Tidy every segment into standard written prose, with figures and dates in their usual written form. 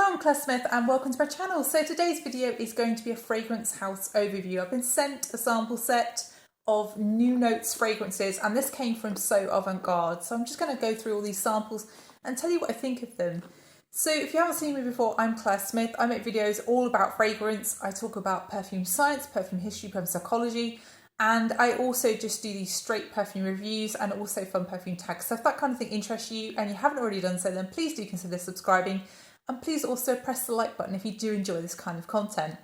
I'm Claire Smith and welcome to my channel. So today's video is going to be a fragrance house overview. I've been sent a sample set of New Notes fragrances and this came from So Avant-Garde. So I'm just going to go through all these samples and tell you what I think of them. So if you haven't seen me before, I'm Claire Smith. I make videos all about fragrance. I talk about perfume science, perfume history, perfume psychology, and I also just do these straight perfume reviews and also fun perfume tags. So if that kind of thing interests you and you haven't already done so, then please do consider subscribing. And please also press the like button if you do enjoy this kind of content.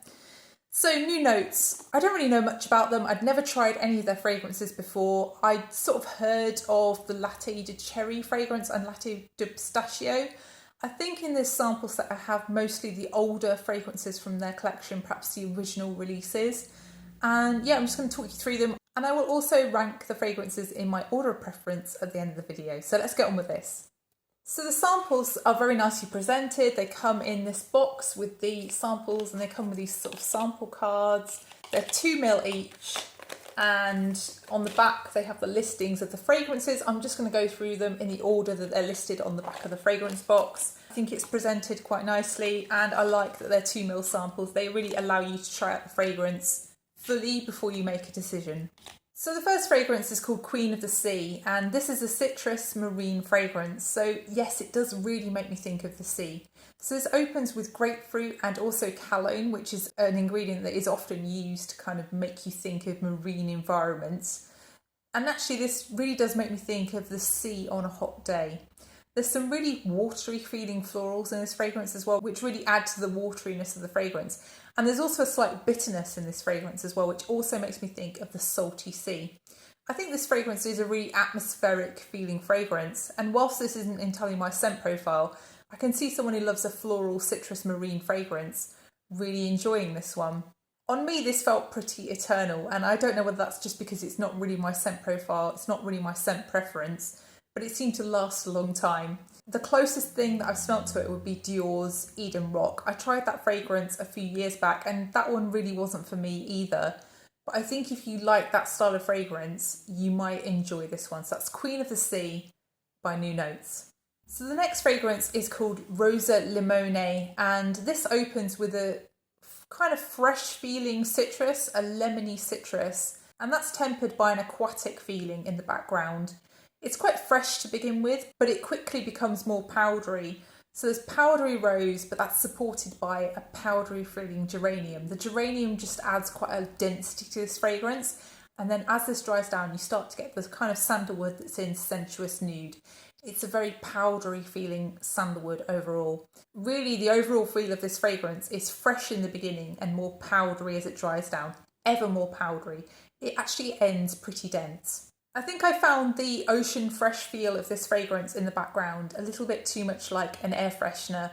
So New Notes, I don't really know much about them. I'd never tried any of their fragrances before. I'd sort of heard of the Latte di Cherry fragrance and Latte di Pistachio. I think in this sample set I have mostly the older fragrances from their collection, perhaps the original releases. And yeah, I'm just going to talk you through them. And I will also rank the fragrances in my order of preference at the end of the video. So let's get on with this. So the samples are very nicely presented. They come in this box with the samples and they come with these sort of sample cards. They're 2ml each and on the back they have the listings of the fragrances. I'm just going to go through them in the order that they're listed on the back of the fragrance box. I think it's presented quite nicely and I like that they're 2ml samples. They really allow you to try out the fragrance fully before you make a decision. So the first fragrance is called Queen of the Sea and this is a citrus marine fragrance. So yes, it does really make me think of the sea. So this opens with grapefruit and also cologne, which is an ingredient that is often used to kind of make you think of marine environments. And actually this really does make me think of the sea on a hot day. There's some really watery feeling florals in this fragrance as well, which really add to the wateriness of the fragrance. And there's also a slight bitterness in this fragrance as well, which also makes me think of the salty sea. I think this fragrance is a really atmospheric feeling fragrance. And whilst this isn't entirely my scent profile, I can see someone who loves a floral citrus marine fragrance really enjoying this one. On me, this felt pretty eternal. And I don't know whether that's just because it's not really my scent profile, it's not really my scent preference, but it seemed to last a long time. The closest thing that I've smelt to it would be Dior's Eden Rock. I tried that fragrance a few years back and that one really wasn't for me either. But I think if you like that style of fragrance, you might enjoy this one. So that's Queen of the Sea by New Notes. So the next fragrance is called Rosa Limone and this opens with a kind of fresh feeling citrus, a lemony citrus, and that's tempered by an aquatic feeling in the background. It's quite fresh to begin with, but it quickly becomes more powdery. So there's powdery rose, but that's supported by a powdery feeling geranium. The geranium just adds quite a density to this fragrance. And then as this dries down, you start to get this kind of sandalwood that's in Sensuous Nude. It's a very powdery feeling sandalwood overall. Really, the overall feel of this fragrance is fresh in the beginning and more powdery as it dries down, ever more powdery. It actually ends pretty dense. I think I found the ocean fresh feel of this fragrance in the background a little bit too much like an air freshener,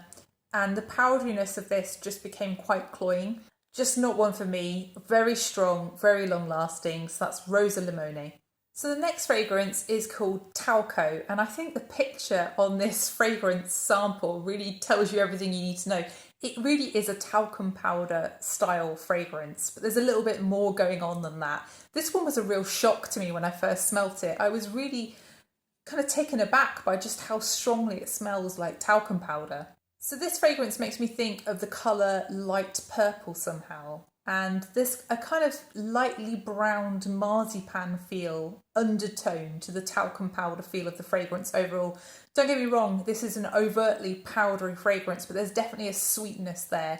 and the powderiness of this just became quite cloying. Just not one for me. Very strong, very long lasting. So that's Rosa Limone. So the next fragrance is called Talco, and I think the picture on this fragrance sample really tells you everything you need to know. It really is a talcum powder style fragrance, but there's a little bit more going on than that. This one was a real shock to me when I first smelt it. I was really kind of taken aback by just how strongly it smells like talcum powder. So this fragrance makes me think of the colour light purple somehow. And this a kind of lightly browned marzipan feel undertone to the talcum powder feel of the fragrance overall. Don't get me wrong, this is an overtly powdery fragrance, but there's definitely a sweetness there.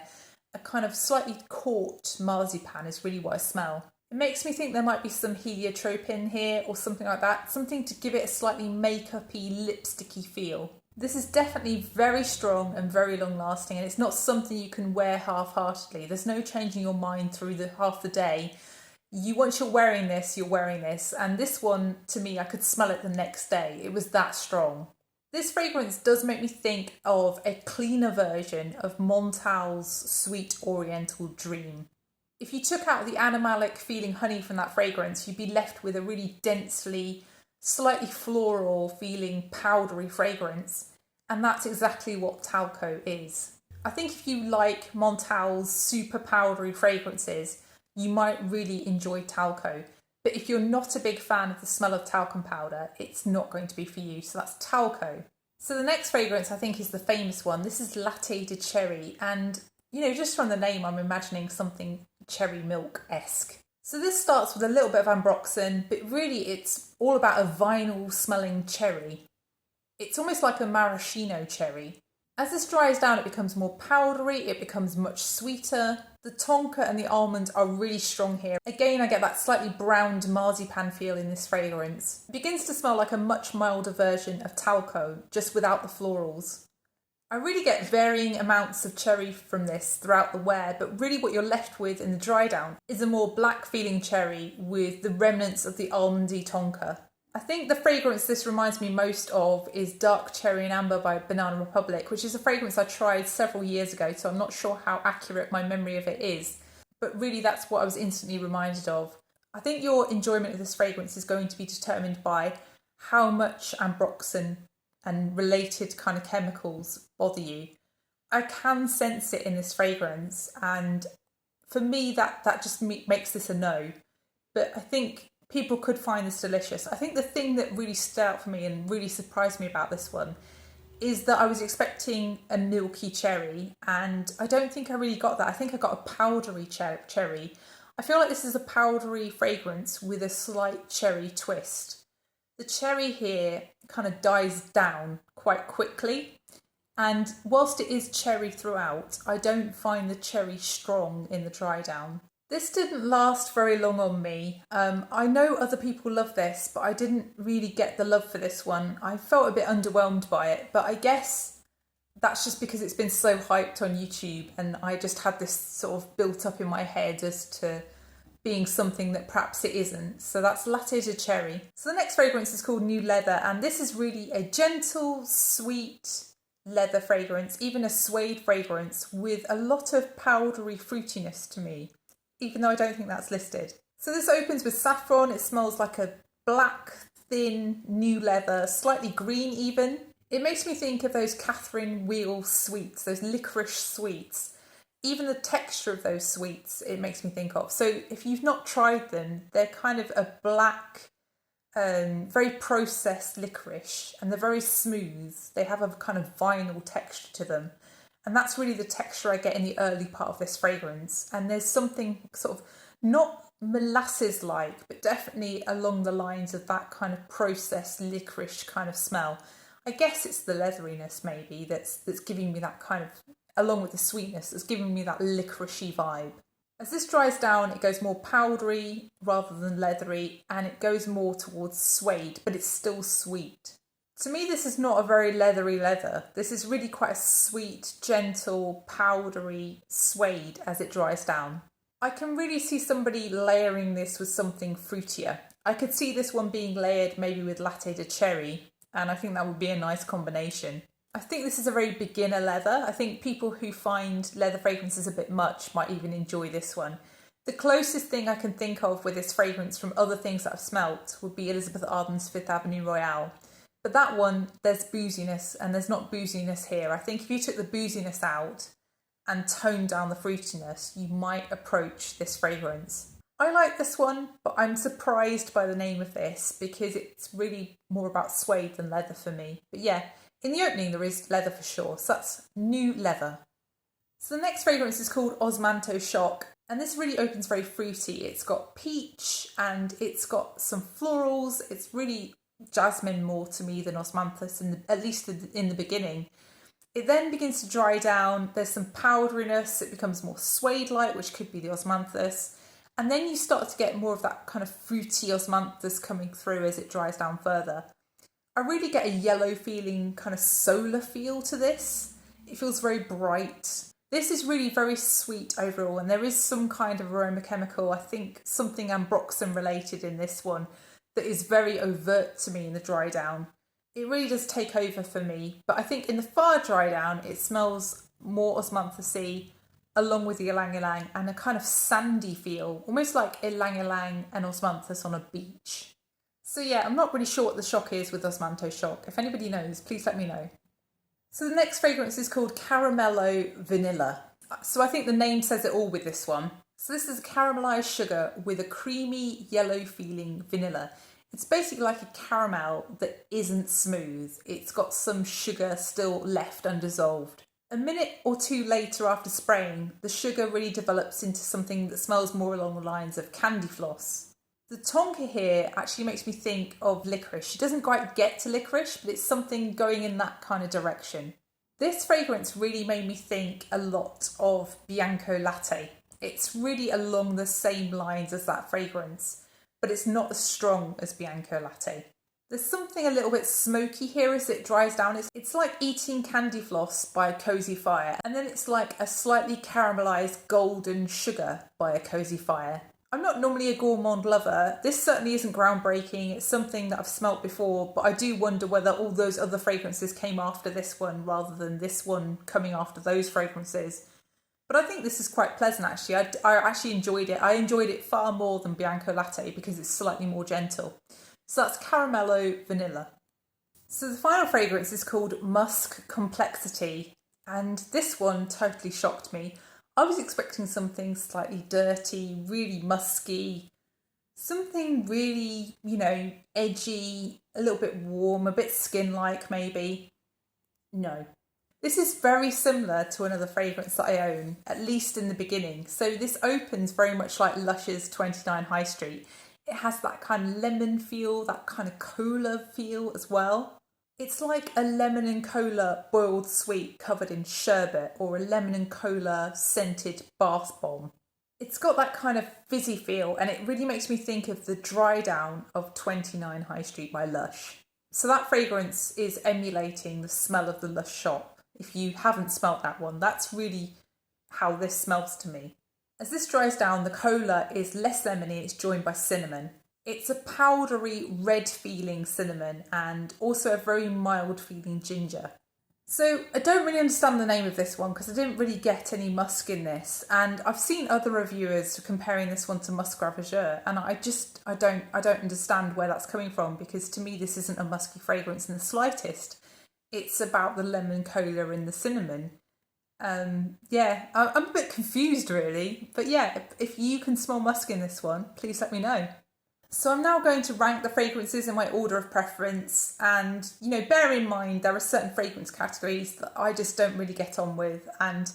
A kind of slightly caught marzipan is really what I smell. It makes me think there might be some heliotrope in here or something like that, something to give it a slightly make-up-y, lipsticky feel. This is definitely very strong and very long lasting, and it's not something you can wear half-heartedly. There's no changing your mind through half the day. Once you're wearing this, you're wearing this. And this one, to me, I could smell it the next day. It was that strong. This fragrance does make me think of a cleaner version of Montale's Sweet Oriental Dream. If you took out the animalic feeling honey from that fragrance, you'd be left with a really densely, slightly floral feeling powdery fragrance. And that's exactly what Talco is. I think if you like Montale's super powdery fragrances, you might really enjoy Talco. But if you're not a big fan of the smell of talcum powder, it's not going to be for you. So that's Talco. So the next fragrance I think is the famous one. This is Latte di Cherry, and just from the name I'm imagining something cherry milk-esque. So this starts with a little bit of ambroxan, but really it's all about a vinyl smelling cherry. It's almost like a maraschino cherry. As this dries down, it becomes more powdery, it becomes much sweeter. The tonka and the almond are really strong here. Again, I get that slightly browned marzipan feel in this fragrance. It begins to smell like a much milder version of Talco, just without the florals. I really get varying amounts of cherry from this throughout the wear, but really what you're left with in the dry down is a more black feeling cherry with the remnants of the almondy tonka. I think the fragrance this reminds me most of is Dark Cherry and Amber by Banana Republic, which is a fragrance I tried several years ago, so I'm not sure how accurate my memory of it is. But really that's what I was instantly reminded of. I think your enjoyment of this fragrance is going to be determined by how much ambroxan and related kind of chemicals bother you. I can sense it in this fragrance, and for me that just makes this a no. But I think people could find this delicious. I think the thing that really stood out for me and really surprised me about this one is that I was expecting a milky cherry, and I don't think I really got that. I think I got a powdery cherry. I feel like this is a powdery fragrance with a slight cherry twist. The cherry here kind of dies down quite quickly, and whilst it is cherry throughout, I don't find the cherry strong in the dry down. This didn't last very long on me. I know other people love this, but I didn't really get the love for this one. I felt a bit underwhelmed by it, but I guess that's just because it's been so hyped on YouTube, and I just had this sort of built up in my head as to being something that perhaps it isn't. So that's Latte di Cherry. So the next fragrance is called New Leather, and this is really a gentle, sweet leather fragrance, even a suede fragrance with a lot of powdery fruitiness to me, even though I don't think that's listed. So this opens with saffron. It smells like a black, thin, new leather, slightly green even. It makes me think of those Catherine Wheel sweets, those licorice sweets. Even the texture of those sweets, it makes me think of. So if you've not tried them, they're kind of a black, very processed licorice, and they're very smooth. They have a kind of vinyl texture to them. And that's really the texture I get in the early part of this fragrance. And there's something sort of not molasses-like, but definitely along the lines of that kind of processed licorice kind of smell. I guess it's the leatheriness maybe that's giving me that kind of, along with the sweetness, that's giving me that licoricey vibe. As this dries down, it goes more powdery rather than leathery, and it goes more towards suede, but it's still sweet. To me, this is not a very leathery leather. This is really quite a sweet, gentle, powdery suede as it dries down. I can really see somebody layering this with something fruitier. I could see this one being layered maybe with Latte di Cherry, and I think that would be a nice combination. I think this is a very beginner leather. I think people who find leather fragrances a bit much might even enjoy this one. The closest thing I can think of with this fragrance from other things that I've smelt would be Elizabeth Arden's Fifth Avenue Royale. But that one, there's booziness, and there's not booziness here. I think if you took the booziness out and toned down the fruitiness, you might approach this fragrance. I like this one, but I'm surprised by the name of this because it's really more about suede than leather for me. But yeah, in the opening there is leather for sure, so that's New Leather. So the next fragrance is called Osmanto Shock, and this really opens very fruity. It's got peach and it's got some florals. It's really jasmine more to me than osmanthus, at least in the beginning. It then begins to dry down. There's some powderiness. It becomes more suede-like, which could be the osmanthus. And then you start to get more of that kind of fruity osmanthus coming through as it dries down further. I really get a yellow feeling, kind of solar feel to this. It feels very bright. This is really very sweet overall, and there is some kind of aroma chemical, I think something ambroxan related in this one, that is very overt to me in the dry down. It really does take over for me, but I think in the far dry down it smells more osmanthusy along with the ylang ylang and a kind of sandy feel, almost like ylang ylang and osmanthus on a beach. So yeah, I'm not really sure what the shock is with Osmanto Shock. If anybody knows, please let me know. So the next fragrance is called Caramelo Vanilla. So I think the name says it all with this one. So this is caramelized sugar with a creamy yellow feeling vanilla. It's basically like a caramel that isn't smooth. It's got some sugar still left undissolved. A minute or two later after spraying, the sugar really develops into something that smells more along the lines of candy floss. The tonka here actually makes me think of licorice. It doesn't quite get to licorice, but it's something going in that kind of direction. This fragrance really made me think a lot of Bianco Latte. It's really along the same lines as that fragrance, but it's not as strong as Bianco Latte. There's something a little bit smoky here as it dries down. It's like eating candy floss by Cozy Fire, and then it's like a slightly caramelised golden sugar by a Cozy Fire. I'm not normally a gourmand lover. This certainly isn't groundbreaking. It's something that I've smelt before, but I do wonder whether all those other fragrances came after this one rather than this one coming after those fragrances. But I think this is quite pleasant actually. I actually enjoyed it. I enjoyed it far more than Bianco Latte because it's slightly more gentle. So that's Caramello Vanilla. So the final fragrance is called Musk Complexity, and this one totally shocked me. I was expecting something slightly dirty, really musky, something really, edgy, a little bit warm, a bit skin-like maybe. No. This is very similar to another fragrance that I own, at least in the beginning. So this opens very much like Lush's 29 High Street. It has that kind of lemon feel, that kind of cola feel as well. It's like a lemon and cola boiled sweet covered in sherbet, or a lemon and cola scented bath bomb. It's got that kind of fizzy feel, and it really makes me think of the dry down of 29 High Street by Lush. So that fragrance is emulating the smell of the Lush shop. If you haven't smelt that one, that's really how this smells to me. As this dries down, the cola is less lemony, it's joined by cinnamon. It's a powdery red feeling cinnamon and also a very mild feeling ginger. So I don't really understand the name of this one because I didn't really get any musk in this, and I've seen other reviewers comparing this one to Musk Ravageur, and I don't understand where that's coming from, because to me this isn't a musky fragrance in the slightest. It's about the lemon cola and the cinnamon. I'm a bit confused really, but yeah, if you can smell musk in this one, please let me know. So I'm now going to rank the fragrances in my order of preference, and bear in mind there are certain fragrance categories that I just don't really get on with, and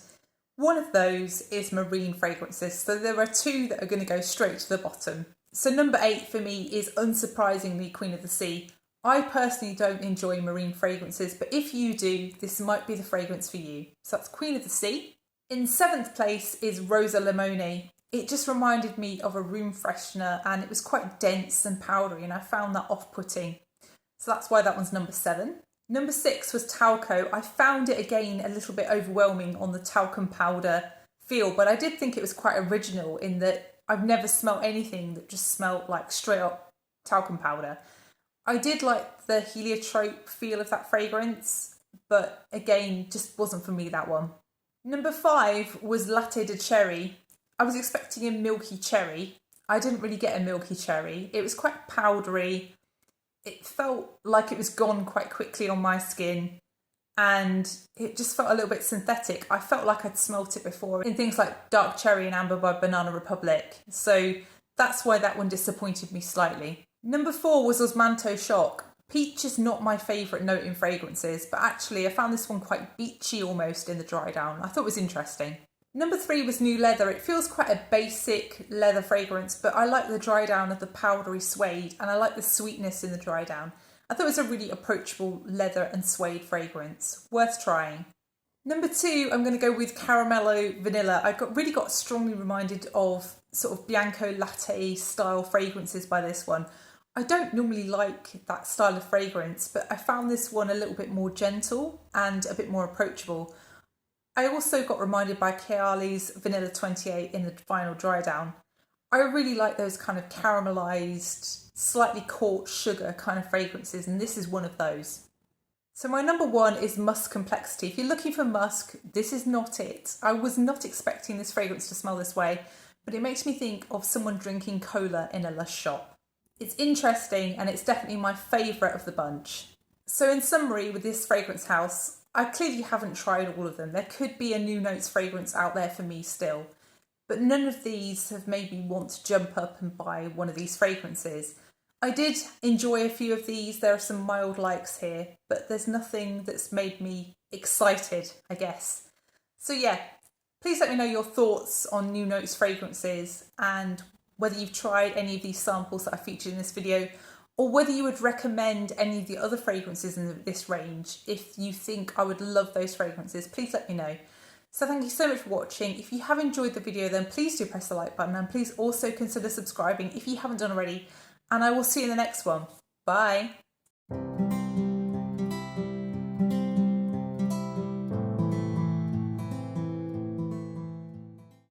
one of those is marine fragrances. So there are two that are going to go straight to the bottom. So number 8 for me is unsurprisingly Queen of the Sea. I personally don't enjoy marine fragrances, but if you do, this might be the fragrance for you. So that's Queen of the Sea. In 7th place is Rosa Limone. It just reminded me of a room freshener, and it was quite dense and powdery, and I found that off-putting. So that's why that one's number 7. Number 6 was Talco. I found it again a little bit overwhelming on the talcum powder feel, but I did think it was quite original in that I've never smelled anything that just smelled like straight up talcum powder. I did like the heliotrope feel of that fragrance, but again, just wasn't for me, that one. Number 5 was Latte di Cherry. I was expecting a milky cherry. I didn't really get a milky cherry. It was quite powdery. It felt like it was gone quite quickly on my skin, and it just felt a little bit synthetic. I felt like I'd smelt it before in things like Dark Cherry and Amber by Banana Republic. So that's why that one disappointed me slightly. Number 4 was Osmanto Shock. Peach is not my favourite note in fragrances, but actually I found this one quite beachy almost in the dry down. I thought it was interesting. Number 3 was New Leather. It feels quite a basic leather fragrance, but I like the dry down of the powdery suede, and I like the sweetness in the dry down. I thought it was a really approachable leather and suede fragrance. Worth trying. Number 2, I'm going to go with Caramello Vanilla. I really got strongly reminded of sort of Bianco Latte style fragrances by this one. I don't normally like that style of fragrance, but I found this one a little bit more gentle and a bit more approachable. I also got reminded by Kayali's Vanilla 28 in the final dry down. I really like those kind of caramelised, slightly caught sugar kind of fragrances, and this is one of those. So my number 1 is Musk Complexity. If you're looking for musk, this is not it. I was not expecting this fragrance to smell this way, but it makes me think of someone drinking cola in a Lush shop. It's interesting, and it's definitely my favourite of the bunch. So in summary, with this fragrance house, I clearly haven't tried all of them. There could be a new notes fragrance out there for me still, but none of these have made me want to jump up and buy one of these fragrances. I did enjoy a few of these. There are some mild likes here, but there's nothing that's made me excited, I guess. So yeah, please let me know your thoughts on New Notes fragrances and whether you've tried any of these samples that I featured in this video, or whether you would recommend any of the other fragrances in this range. If you think I would love those fragrances, please let me know. So thank you so much for watching. If you have enjoyed the video, then please do press the like button, and please also consider subscribing if you haven't done already. And I will see you in the next one. Bye.